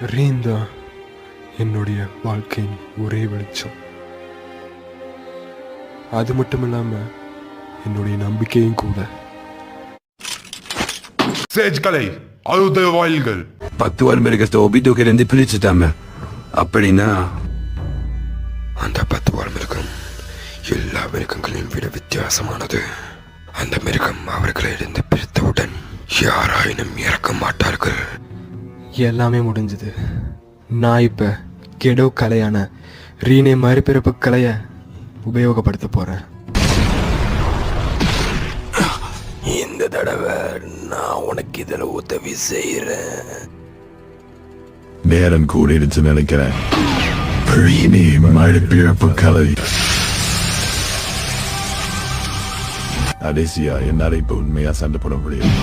ரீந்தா என்னுடைய வாழ்க்கையின் ஒரே வெளிச்சம். அது மட்டும் இல்லாம என்னுடைய நம்பிக்கையும் கூட. சேஜ் கலை அழுத வாயில்கள் 10 வாரம் இருக்க ஒபிட்டோக்கு இருந்து பிரிச்சுட்டாம. அப்படின்னா அந்த 10 வாரம் மிருகம் எல்லா மிருகங்களையும் விட வித்தியாசமானது. அந்த மிருகம் அவர்களிடம் பிரித்தவுடன் யாராயினும் இறக்க மாட்டார்கள். எல்லாமே முடிஞ்சது. நான் இப்ப கெடோ கலையான ரீனே மறுபிறப்பு கலைய உபயோகப்படுத்த போறேன். இந்த தடவை நான் உனக்கு இதுல உதவி செய்யறேன். நேரம் கூடிடுச்சு நினைக்கிறேன். மறுபிறப்பு கலை அடேசியா என்னால இப்ப உண்மையா சண்டை போட முடியும்.